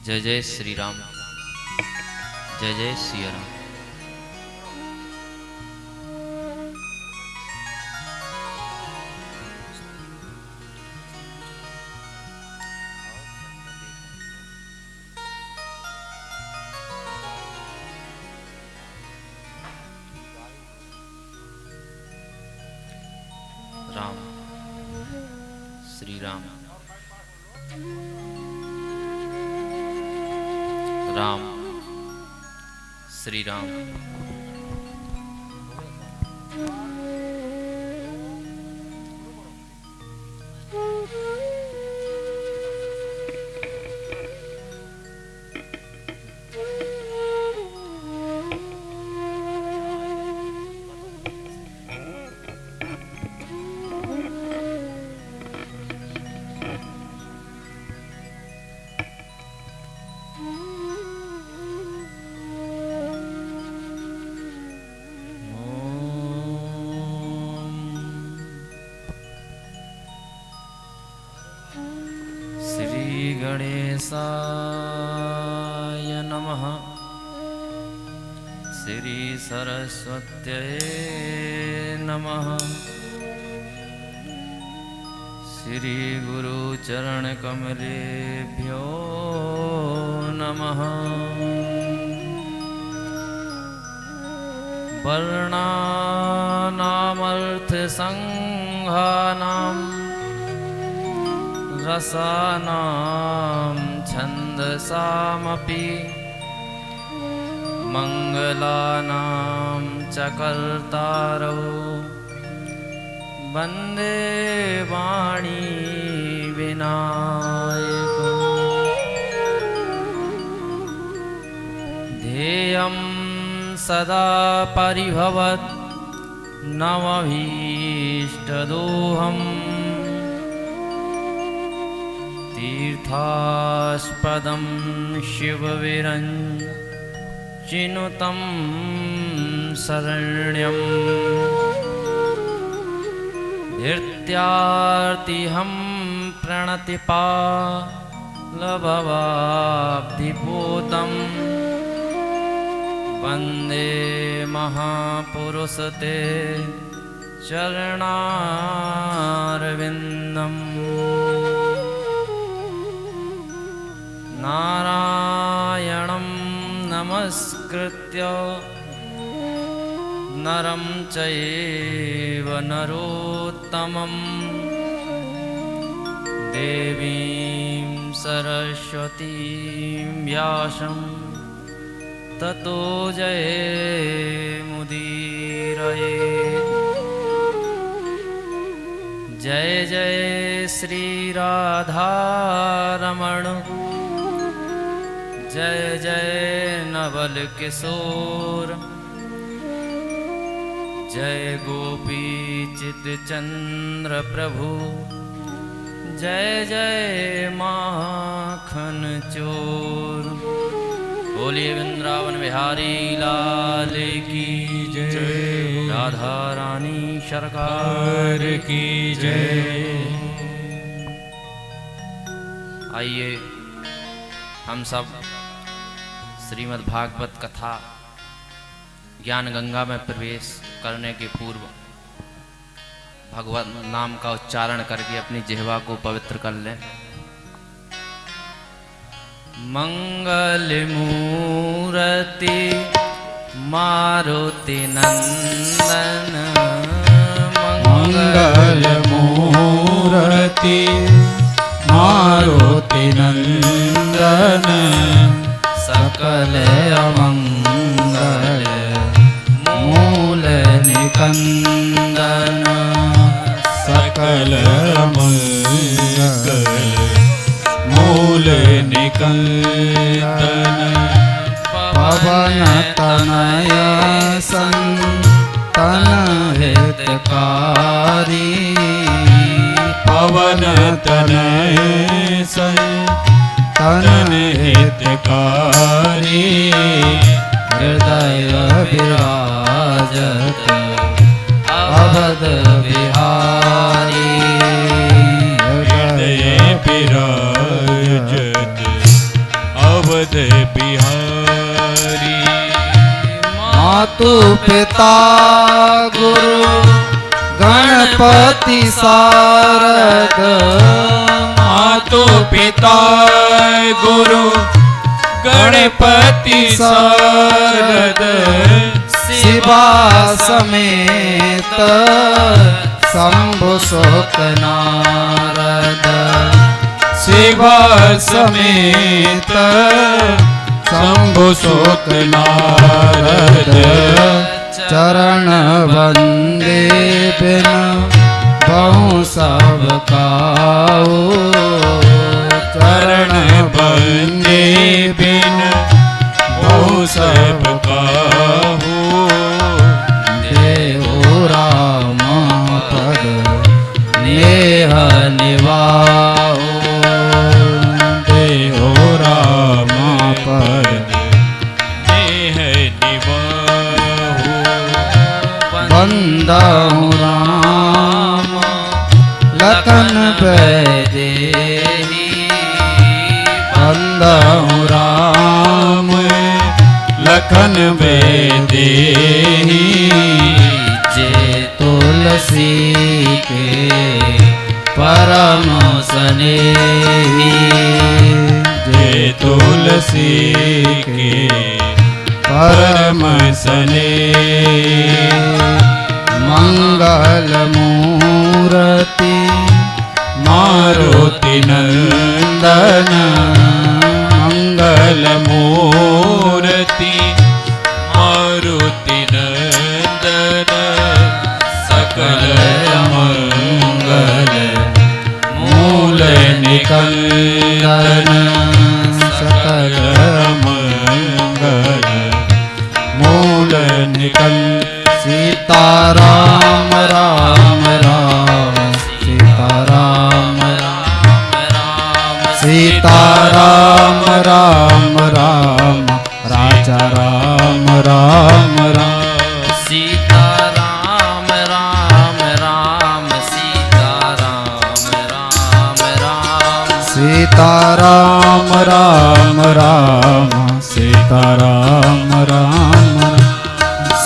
जय जय श्री राम, जय जय सिया राम। राम श्री राम, राम श्री राम। गणेशाय नमः। श्री सरस्वत्यै नमः। श्री गुरुचरणकमलेभ्यो नमः। वर्णानामर्थसंघानां रसानां छन्दसामपि मङ्गलानां च कर्तारौ वन्दे वाणी विनायकं। ध्येयं सदा परिभवत् नमभीष्टदोहम्। तीर्थास्पदं शिवविरञ्चिनुतं शरण्यं। धृत्यार्तिहं प्रणतिपालभवाब्धिपूतं। वन्दे महापुरुषते चरणारविन्दम्। नारायणं नमस्कृत्य नरं चैव नरोत्तमं। देवीं सरस्वतीं व्यासं ततो जयमुदीरयेत्। जय जय श्री राधारमण, जय जय नवल किशोर। जय गोपी चित्तचंद्र प्रभु, जय जय माखन चोर। बोलिए वृंदावन बिहारी लाल की जय। राधा रानी सरकार की जय। आइए हम सब श्रीमद् भागवत कथा ज्ञान गंगा में प्रवेश करने के पूर्व भगवत नाम का उच्चारण करके अपनी जिह्वा को पवित्र कर लें। मंगल मूर्ति मारुति नंदन। मंगल मूर्ति मारुति नंदन। सकल अमंगल मूल निकंदन। सकल अमंगल मूल निकंदन। पवन तनय संतन हितकारी। पवन तनय संतन हितकारी। हृदय विराजत अवध बिहारी। हृदय विराजत मातु पिता गुरु गणपति शारद मातु पिता गुरु गणपति शारद शिवा समेत शंभु शोक नारद शिवा समेत शंभु शोक नारद चरण वंदे बिन बहु सब काऊ चरण वंदे बिन बहु सब काहू देहु राम पद नेह निवाऊ देहो राम पद देह निवाहु बंदहु राम लखन बैदेही बंदहु राम लखन बेदेही जे तुलसी के परम स्नेही जे तुलसी के परम स्नेही मंगल मूर्ति मारुति नंदन मंगल मूर्ति मारुति नंदन सकल मंगल मूल निकंदन सकल मंगल मूल निकंदन सीताराम राम राम सीताराम सीताराम राम राम राजा राम राम राम सीताराम राम राम सीताराम राम राम सीताराम राम राम सीताराम राम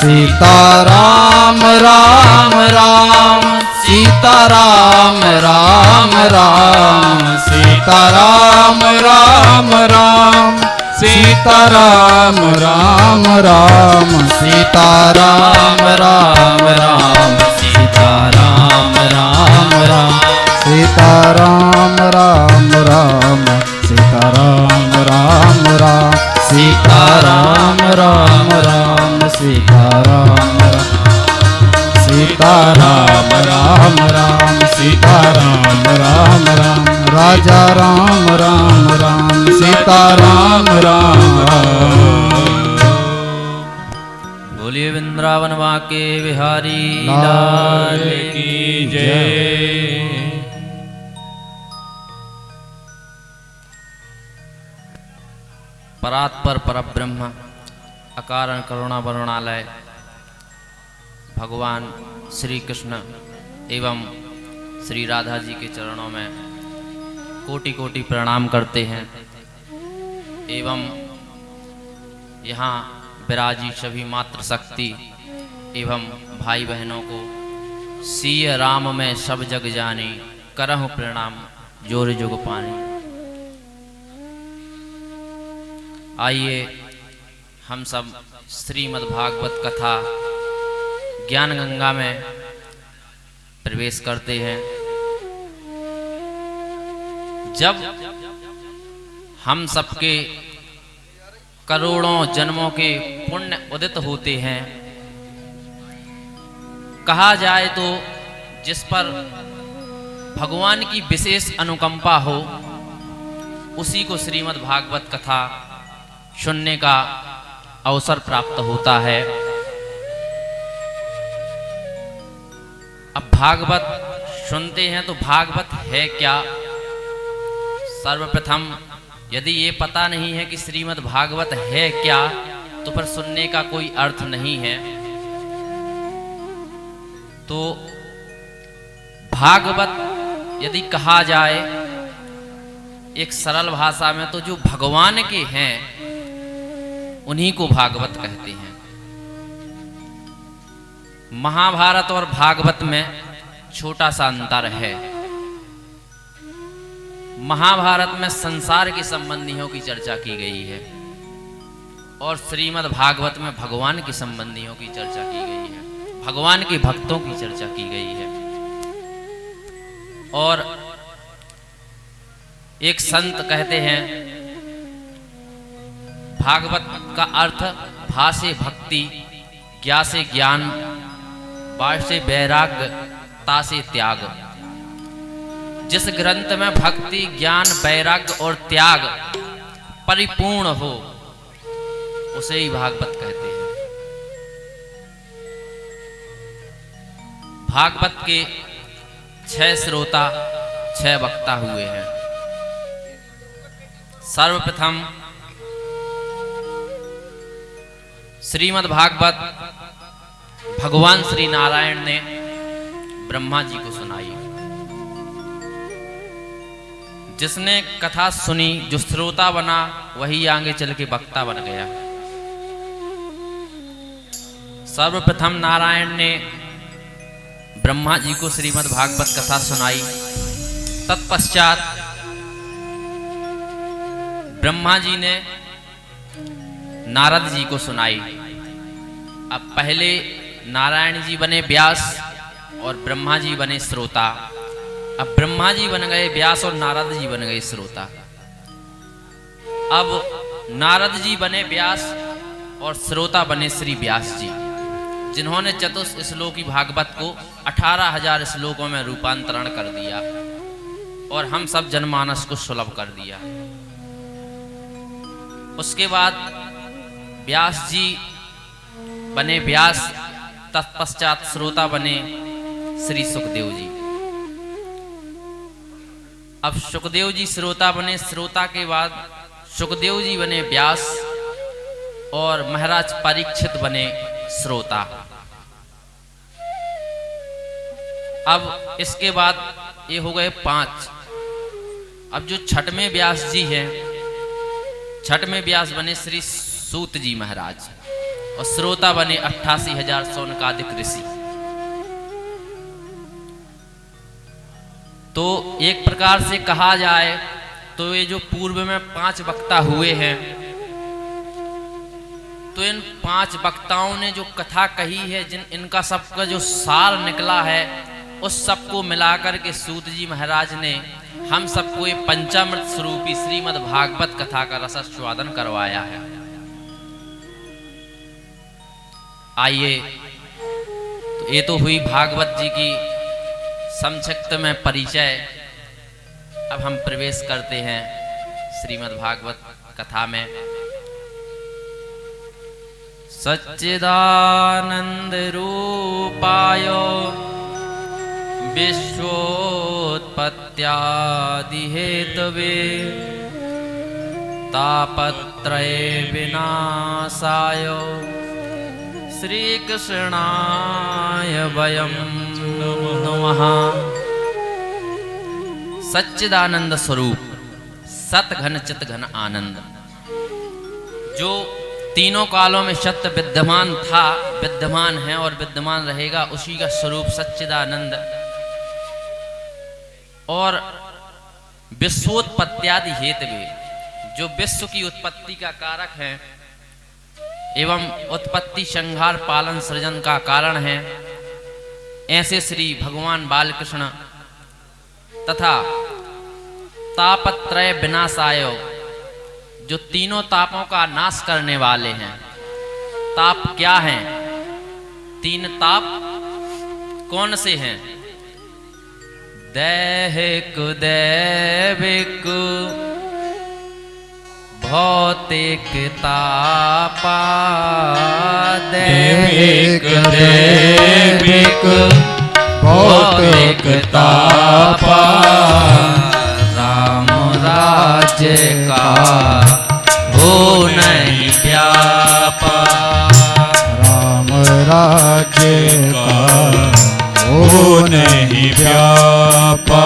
सीताराम राम राम सीताराम राम राम सीताराम राम राम सीताराम राम राम सीताराम राम राम सीताराम राम राम सीताराम राम राम सीताराम राम राम सीताराम राम राम सीताराम सीताराम राम राम सीताराम राम राम राजा राम राम राम सीताराम राम बोलिए वृंदावन वाके बिहारी लाल लाल की जय। परात्पर परब्रह्म अकारण करुणा वरुणालय भगवान श्री कृष्ण एवं श्री राधा जी के चरणों में कोटि कोटि प्रणाम करते हैं एवं यहाँ विराजी सभी मातृशक्ति एवं भाई बहनों को सिय राम में सब जग जानी करहु प्रणाम जोर जुग पानी। आइए हम सब श्रीमद् भागवत कथा ज्ञान गंगा में प्रवेश करते हैं। जब हम सबके करोड़ों जन्मों के पुण्य उदित होते हैं, कहा जाए तो जिस पर भगवान की विशेष अनुकंपा हो उसी को श्रीमद् भागवत कथा सुनने का अवसर प्राप्त होता है। अब भागवत सुनते हैं तो भागवत है क्या? सर्वप्रथम यदि ये पता नहीं है कि श्रीमद् भागवत है क्या, तो फिर सुनने का कोई अर्थ नहीं है। तो भागवत यदि कहा जाए एक सरल भाषा में, तो जो भगवान के हैं उन्हीं को भागवत कहते हैं। महाभारत और भागवत में छोटा सा अंतर है। महाभारत में संसार के संबंधियों की चर्चा की गई है और श्रीमद् भागवत में भगवान के संबंधियों की चर्चा की गई है, भगवान के भक्तों की चर्चा की गई है। और एक संत कहते हैं भागवत का अर्थ भा से भक्ति, ज्ञा से ज्ञान, वाय से वैराग्य, ता से त्याग। जिस ग्रंथ में भक्ति, ज्ञान, वैराग्य और त्याग परिपूर्ण हो उसे ही भागवत कहते हैं। भागवत के 6 श्रोता 6 वक्ता हुए हैं। सर्वप्रथम श्रीमद् भागवत भगवान श्री नारायण ने ब्रह्मा जी को सुनाई। जिसने कथा सुनी, जो श्रोता बना, वही आगे चल के वक्ता बन गया। सर्वप्रथम नारायण ने ब्रह्मा जी को श्रीमद् भागवत कथा सुनाई। तत्पश्चात ब्रह्मा जी ने नारद जी को सुनाई। अब पहले नारायण जी बने व्यास और ब्रह्मा जी बने श्रोता। अब ब्रह्मा जी बन गए व्यास और नारद जी बन गए श्रोता। अब नारद जी बने व्यास और श्रोता बने श्री व्यास जी, जिन्होंने चतुश्लोकी भागवत को 18,000 श्लोकों में रूपांतरण कर दिया और हम सब जनमानस को सुलभ कर दिया। उसके बाद व्यास जी बने व्यास, तत्पश्चात श्रोता बने श्री सुखदेव जी। अब सुखदेव जी श्रोता बने, श्रोता के बाद सुखदेव जी बने व्यास और महाराज परीक्षित बने श्रोता। अब इसके बाद ये हो गए 5। अब जो छठवें व्यास जी हैं, छठवें व्यास बने श्री सूत जी महाराज और श्रोता बने 88,000 सौनकादिक ऋषि। तो एक प्रकार से कहा जाए तो ये जो पूर्व में 5 वक्ता हुए हैं, तो इन 5 वक्ताओं ने जो कथा कही है, इनका सबका जो सार निकला है, उस सबको मिलाकर के सूत जी महाराज ने हम सबको ये पंचामृत स्वरूपी श्रीमद् भागवत कथा का रसास्वादन करवाया है। आइए, तो ये तो हुई भागवत जी की संक्षिप्त में परिचय। अब हम प्रवेश करते हैं श्रीमद् भागवत कथा में। सच्चिदानंद रूपाय विश्वोत्पत्त्यादि हेतवे तापत्रय विनाशाय श्री कृष्णाय वयं नमः। सच्चिदानंद स्वरूप, सत घन चित घन आनंद, जो तीनों कालों में सत्य विद्यमान था, विद्यमान है और विद्यमान रहेगा, उसी का स्वरूप सच्चिदानंद। और विश्वोत्पत्त्यादि हेतवे, जो विश्व की उत्पत्ति का कारक है एवं उत्पत्ति, संहार, पालन, सृजन का कारण है, ऐसे श्री भगवान बालकृष्ण तथा तापत्रय विनाशाय, जो तीनों तापों का नाश करने वाले हैं। ताप क्या हैं? 3 ताप कौन से हैं? दैहिक, दैविक, भौतिक तापा। दैविक, दैविक, भौतिक तापा। राम राज्य का हो नहीं व्यापा। राम राज्य का हो नहीं व्यापा।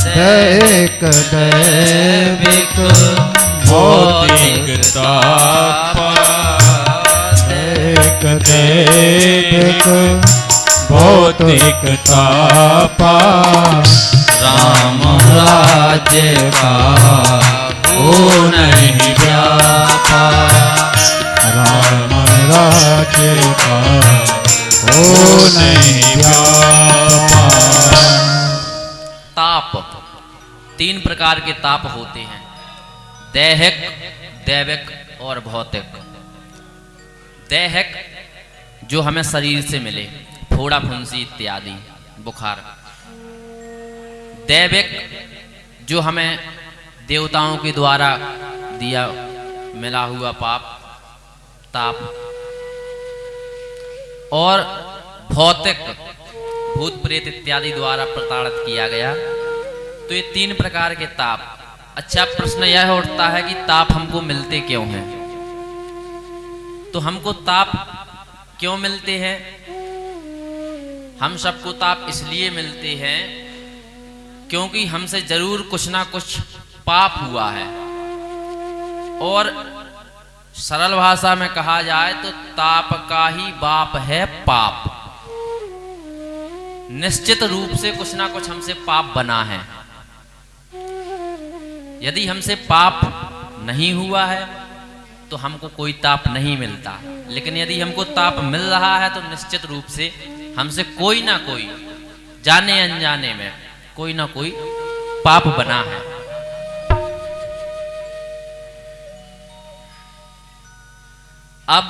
दैविक, दैविक, भौतिक तापा। दैविक, दैविक, भौतिक तापा, राम राज्य का हो नहीं व्यापा, राम राज्य का हो नहीं व्यापा। ताप, तीन प्रकार के ताप होते हैं, दैहिक, दैविक और भौतिक। दैहिक जो हमें शरीर से मिले, फोड़ा फुंसी इत्यादि, बुखार। दैविक जो हमें देवताओं के द्वारा दिया मिला हुआ पाप, ताप। और भौतिक, भूत प्रेत इत्यादि द्वारा प्रताड़ित किया गया। तो ये तीन प्रकार के ताप। अच्छा, प्रश्न यह उठता है कि ताप हमको मिलते क्यों हैं? तो हमको ताप क्यों मिलते हैं? हम सबको ताप इसलिए मिलते हैं क्योंकि हमसे जरूर कुछ ना कुछ पाप हुआ है। और सरल भाषा में कहा जाए तो ताप का ही बाप है पाप। निश्चित रूप से कुछ ना कुछ हमसे पाप बना है। यदि हमसे पाप नहीं हुआ है तो हमको कोई ताप नहीं मिलता, लेकिन यदि हमको ताप मिल रहा है तो निश्चित रूप से हमसे कोई ना कोई, जाने अनजाने में कोई ना कोई पाप बना है। अब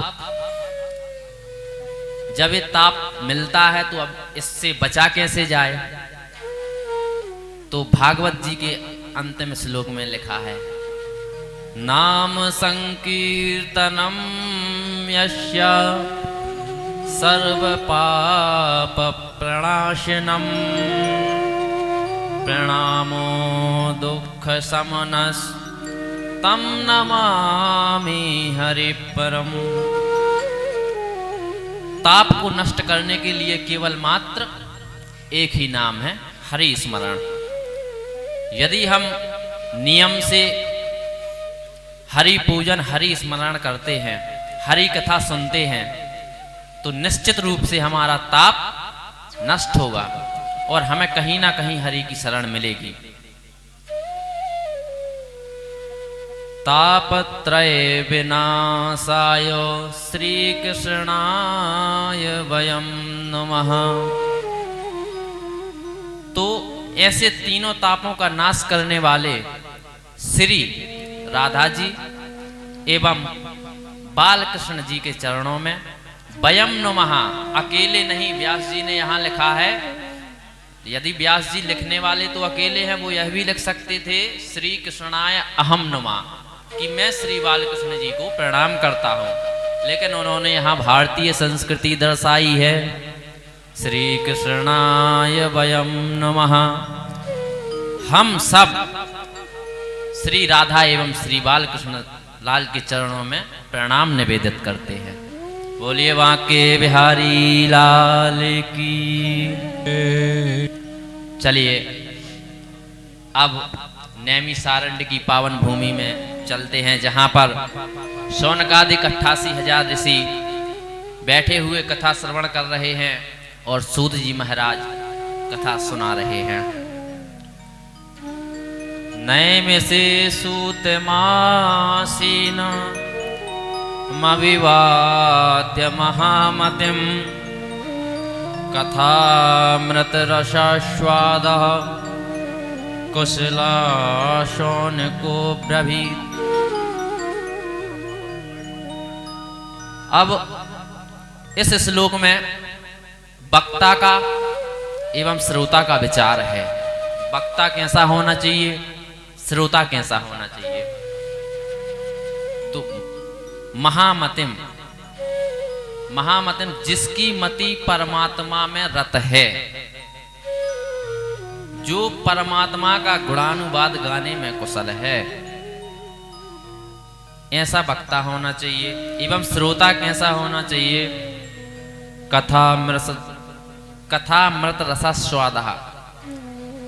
जब ये ताप मिलता है तो अब इससे बचा कैसे जाए? तो भागवत जी के अंतिम श्लोक में लिखा है, नाम संकीर्तनम यस्य सर्व पाप प्रणाशनम, प्रणामो दुख समनस तम नमामि हरिपरम। ताप को नष्ट करने के लिए केवल मात्र एक ही नाम है, हरि स्मरण। यदि हम नियम से हरि पूजन, हरि स्मरण करते हैं, हरि कथा सुनते हैं, तो निश्चित रूप से हमारा ताप नष्ट होगा और हमें कहीं ना कहीं हरि की शरण मिलेगी। तापत्रय विनाशाय श्री कृष्णाय वयं नमः। तो ऐसे तीनों तापों का नाश करने वाले श्री राधा जी एवं बाल कृष्ण जी के चरणों में वयम नमः। अकेले नहीं, व्यास जी ने यहाँ लिखा है, यदि व्यास जी लिखने वाले तो अकेले हैं, वो यह भी लिख सकते थे श्री कृष्णाय अहम नमः, कि मैं श्री बाल कृष्ण जी को प्रणाम करता हूँ। लेकिन उन्होंने यहाँ भारतीय संस्कृति दर्शाई है, श्री कृष्णाय वयम नमः। हम सब श्री राधा एवं श्री बाल कृष्ण लाल के चरणों में प्रणाम निवेदित करते हैं। बोलिए बांके बिहारी लाल की। चलिए अब नैमी सारंड की पावन भूमि में चलते हैं, जहाँ पर शौनकादिक 88,000 ऋषि बैठे हुए कथा श्रवण कर रहे हैं और सूत जी महाराज कथा सुना रहे हैं। नैमि से सूत मासीन मविवाद्य महामतिम, कथामृत रसास्वादः कुशला शौनको ब्रवीत। अब इस श्लोक में वक्ता का एवं श्रोता का विचार है। वक्ता कैसा होना चाहिए, श्रोता कैसा होना चाहिए। तो महामतिम, महामतिम जिसकी मति परमात्मा में रत है, जो परमात्मा का गुणानुवाद गाने में कुशल है, ऐसा वक्ता होना चाहिए। एवं श्रोता कैसा होना चाहिए, कथामृत रसास्वादः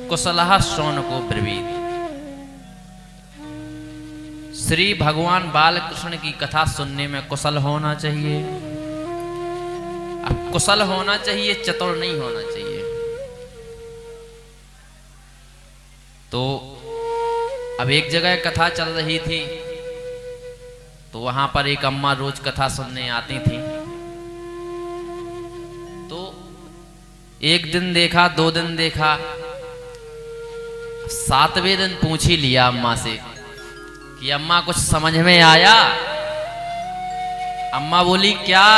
कुशलः शौनको ब्रवीत। श्री भगवान बाल कृष्ण की कथा सुनने में कुशल होना चाहिए। अब कुशल होना चाहिए, चतुर नहीं होना चाहिए। तो अब एक जगह कथा चल रही थी, तो वहां पर एक अम्मा रोज कथा सुनने आती थी। तो एक दिन देखा, 2 दिन देखा, 7वें दिन पूछ ही लिया अम्मा से कि अम्मा कुछ समझ में आया? अम्मा बोली क्या?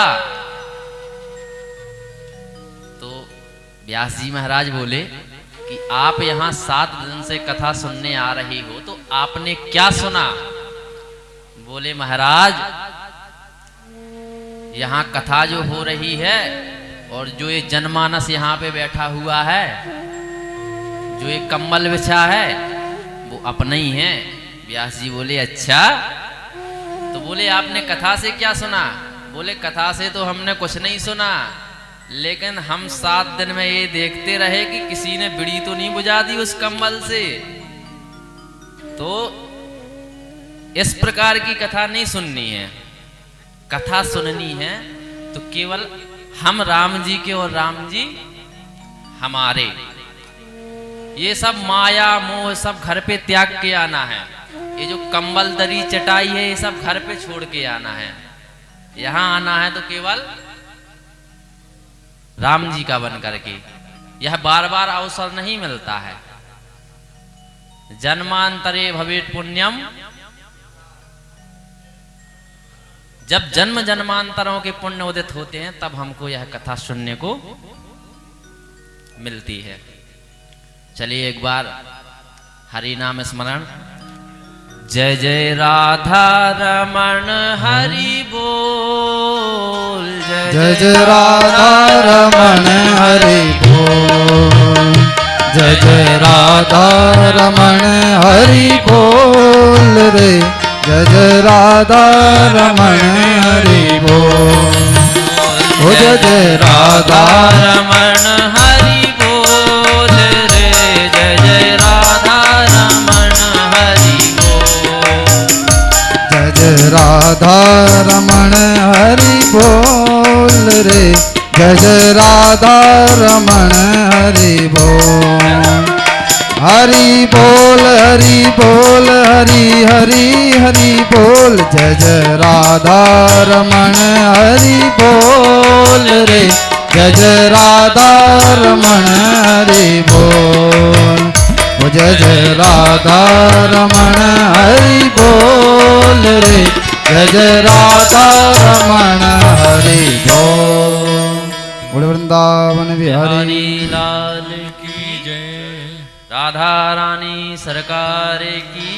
तो व्यास जी महाराज बोले कि आप यहाँ 7 दिन से कथा सुनने आ रही हो, तो आपने क्या सुना? बोले महाराज, यहाँ कथा जो हो रही है और जो ये जनमानस यहाँ पे बैठा हुआ है, जो ये कम्बल बिछा है, वो अपना ही है। व्यास जी बोले अच्छा। तो बोले आपने कथा से क्या सुना? बोले कथा से तो हमने कुछ नहीं सुना, लेकिन हम 7 दिन में ये देखते रहे कि किसी ने बीड़ी तो नहीं बुझा दी उस कम्बल से। तो इस प्रकार की कथा नहीं सुननी है। कथा सुननी है तो केवल हम राम जी के और राम जी हमारे। ये सब माया मोह सब घर पे त्याग के आना है। ये जो कंबल दरी चटाई है, ये सब घर पे छोड़ के आना है। यहाँ आना है तो केवल राम जी का बन करके। यह बार बार अवसर नहीं मिलता है। जन्मांतरे भवेत् पुण्यम, जब जन्म जन्मांतरों के पुण्य उदित होते हैं तब हमको यह कथा सुनने को मिलती है। चलिए एक बार हरि नाम स्मरण। जय जय राधा रमण हरि बोल, जय जय राधा रमण हरि बोल, जय जय राधा रमण हरि बोल रे, जय जय राधा रमण हरि बोल। ओ जय जय राधा रमण हरि बोल रे, जय जय राधा रमण हरि बोल, जय जय राधा रमण हरि बोल रे, जय जय राधा रमण हरि बोल। हरि बोल हरि बोल हरि हरि हरि बोल, जय जय राधा रमण हरि बोल रे, जय जय राधा रमण हरि बोल। ओ जय जय राधा रमण हरि बोल रे, जय जय राधा रमण हरि बोल। बोल वृंदावन बिहारी लाल की जय, राधा रानी सरकार की